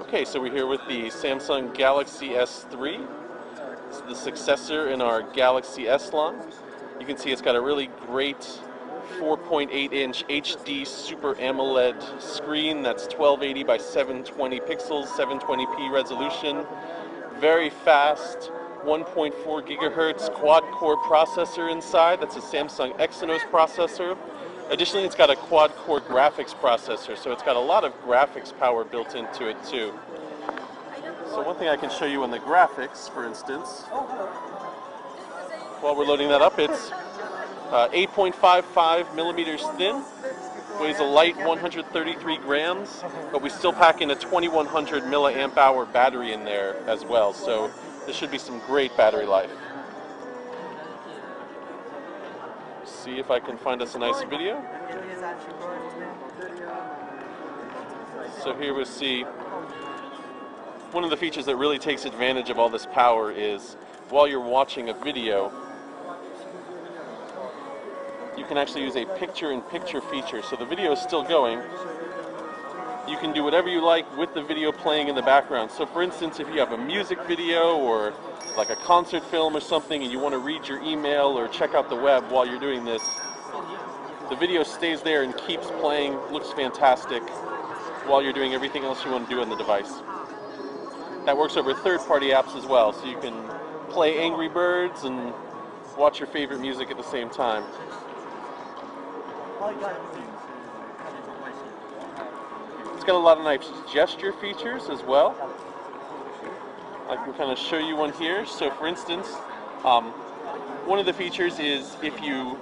Okay, so we're here with the Samsung Galaxy S3. It's the successor in our Galaxy S line. You can see it's got a really great 4.8-inch HD Super AMOLED screen that's 1280 by 720 pixels, 720p resolution. Very fast, 1.4 gigahertz quad-core processor inside. That's a Samsung Exynos processor. Additionally, it's got a quad-core graphics processor, so it's got a lot of graphics power built into it too. So one thing I can show you on the graphics, for instance, while we're loading that up, it's 8.55 millimeters thin, weighs a light 133 grams, but we still pack in a 2100 milliamp hour battery in there as well, so this should be some great battery life. See if I can find us a nice video. So here we see one of the features that really takes advantage of all this power is while you're watching a video, you can actually use a picture-in-picture feature. So the video is still going. You can do whatever you like with the video playing in the background. So for instance, if you have a music video or like a concert film or something and you want to read your email or check out the web while you're doing this, the video stays there and keeps playing, looks fantastic while you're doing everything else you want to do on the device. That works over third-party apps as well, so you can play Angry Birds and watch your favorite music at the same time. It's got a lot of nice gesture features as well. I can kind of show you one here. So for instance, one of the features is if you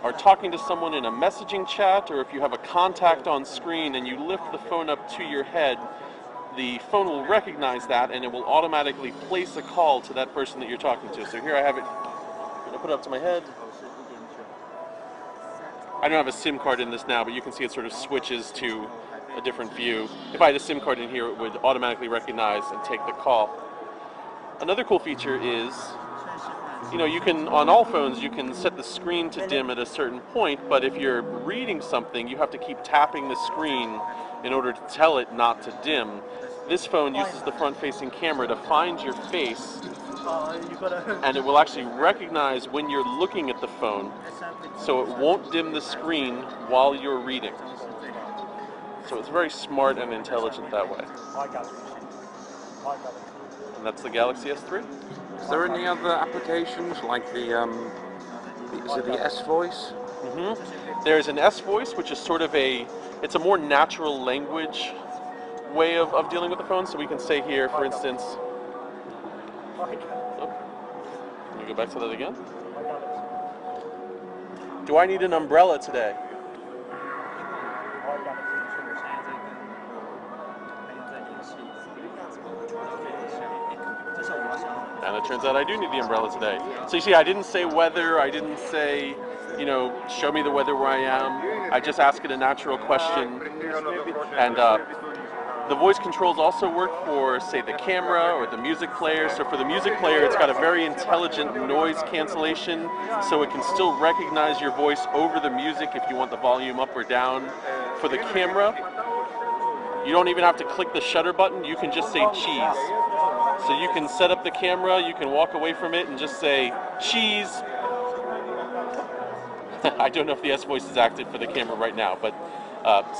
are talking to someone in a messaging chat, or if you have a contact on screen and you lift the phone up to your head, the phone will recognize that and it will automatically place a call to that person that you're talking to. So here I have it. I'm going to put it up to my head. I don't have a SIM card in this now, but you can see it sort of switches to a different view. If I had a SIM card in here, it would automatically recognize and take the call. Another cool feature is, you can, on all phones, you can set the screen to dim at a certain point, but if you're reading something, you have to keep tapping the screen in order to tell it not to dim. This phone uses the front-facing camera to find your face, and it will actually recognize when you're looking at the phone, so it won't dim the screen while you're reading. So it's very smart and intelligent that way. And that's the Galaxy S3. Is there any other applications like is it the S Voice? There's an S Voice, which is sort of it's a more natural language way of dealing with the phone. So we can say here, for instance, can you go back to that again? Do I need an umbrella today? And it turns out I do need the umbrella today. So you see, I didn't say weather, I didn't say, show me the weather where I am. I just ask it a natural question. And the voice controls also work for, say, the camera or the music player. So for the music player, it's got a very intelligent noise cancellation, so it can still recognize your voice over the music if you want the volume up or down. For the camera, you don't even have to click the shutter button, you can just say cheese. So you can set up the camera, you can walk away from it and just say, cheese. I don't know if the S Voice is active for the camera right now, but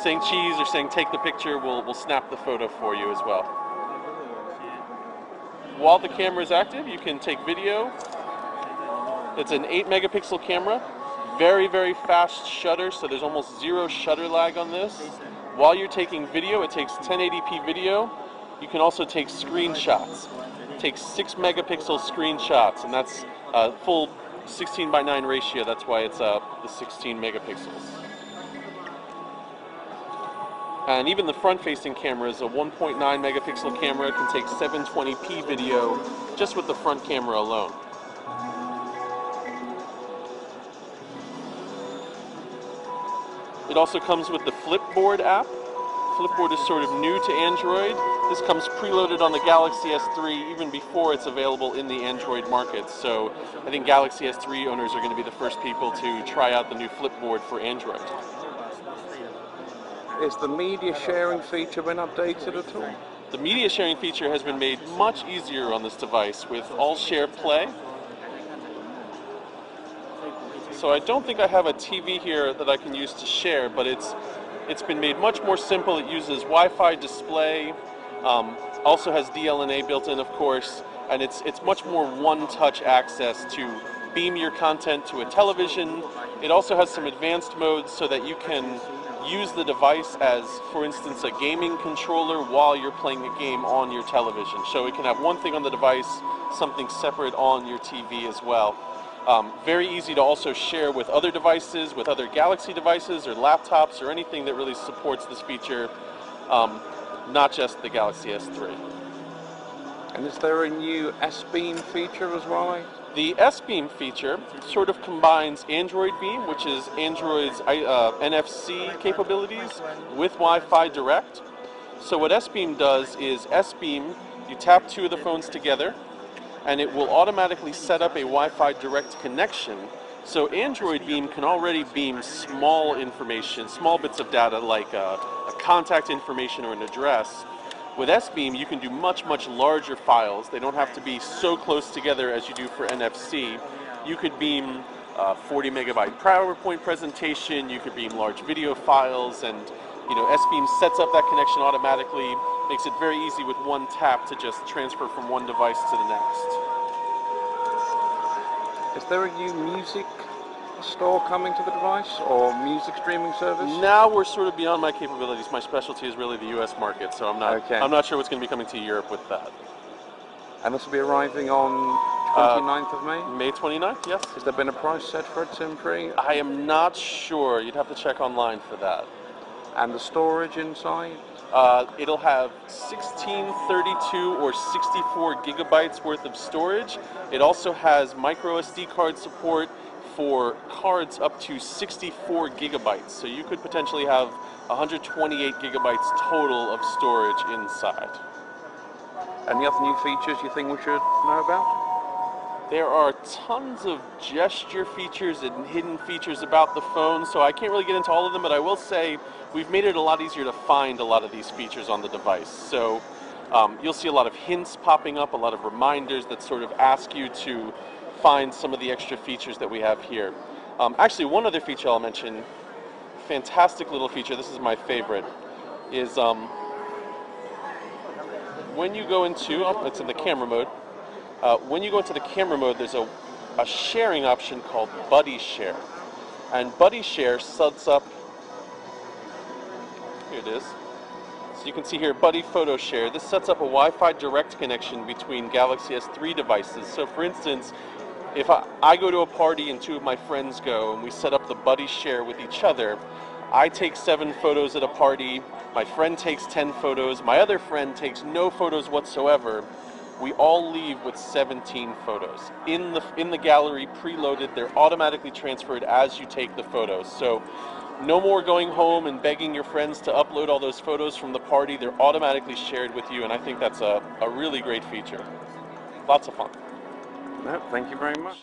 saying cheese or saying take the picture will snap the photo for you as well. While the camera is active, you can take video. It's an 8 megapixel camera, very, very fast shutter, so there's almost zero shutter lag on this. While you're taking video, it takes 1080p video. You can also take screenshots. It takes 6 megapixel screenshots, and that's a full 16:9 ratio. That's why it's the 16 megapixels. And even the front-facing camera is a 1.9 megapixel camera. It can take 720p video just with the front camera alone. It also comes with the Flipboard app. Flipboard is sort of new to Android. This comes preloaded on the Galaxy S3 even before it's available in the Android market. So I think Galaxy S3 owners are going to be the first people to try out the new Flipboard for Android. Is the media sharing feature been updated at all? The media sharing feature has been made much easier on this device with All Share Play. So I don't think I have a TV here that I can use to share, but it's been made much more simple. It uses Wi-Fi display, also has DLNA built in, of course, and it's much more one-touch access to beam your content to a television. It also has some advanced modes so that you can use the device as, for instance, a gaming controller while you're playing a game on your television. So it can have one thing on the device, something separate on your TV as well. Very easy to also share with other devices, with other Galaxy devices or laptops or anything that really supports this feature, not just the Galaxy S3. And is there a new S-Beam feature as well? The S-Beam feature sort of combines Android Beam, which is Android's NFC capabilities, with Wi-Fi Direct. So what S-Beam does is S-Beam, you tap two of the phones together, and it will automatically set up a Wi-Fi Direct connection. So Android Beam can already beam small information, small bits of data like a contact information or an address. With S-Beam, you can do much, much larger files. They don't have to be so close together as you do for NFC. You could beam 40 megabyte PowerPoint presentation, you could beam large video files, and S-Beam sets up that connection automatically, makes it very easy with one tap to just transfer from one device to the next. Is there a new music store coming to the device, or music streaming service? Now we're sort of beyond my capabilities. My specialty is really the US market, so I'm not sure what's going to be coming to Europe with that. And this will be arriving on 29th of May? May 29th, yes. Has there been a price set for it, Tim-Free? I am not sure. You'd have to check online for that. And the storage inside? It'll have 16, 32, or 64 gigabytes worth of storage. It also has micro SD card support for cards up to 64 gigabytes. So you could potentially have 128 gigabytes total of storage inside. Any other new features you think we should know about? There are tons of gesture features and hidden features about the phone, so I can't really get into all of them, but I will say we've made it a lot easier to find a lot of these features on the device. So you'll see a lot of hints popping up, a lot of reminders that sort of ask you to find some of the extra features that we have here. Actually, one other feature I'll mention, fantastic little feature, this is my favorite, is when you go into, it's in the camera mode, when you go into the camera mode, there's a sharing option called Buddy Share. And Buddy Share sets up, here it is, so you can see here, Buddy Photo Share. This sets up a Wi-Fi Direct connection between Galaxy S3 devices. So for instance, if I go to a party and two of my friends go and we set up the Buddy Share with each other, I take 7 photos at a party, my friend takes 10 photos, my other friend takes no photos whatsoever, we all leave with 17 photos. In the gallery, preloaded, they're automatically transferred as you take the photos. So no more going home and begging your friends to upload all those photos from the party, they're automatically shared with you, and I think that's a really great feature. Lots of fun. No, thank you very much.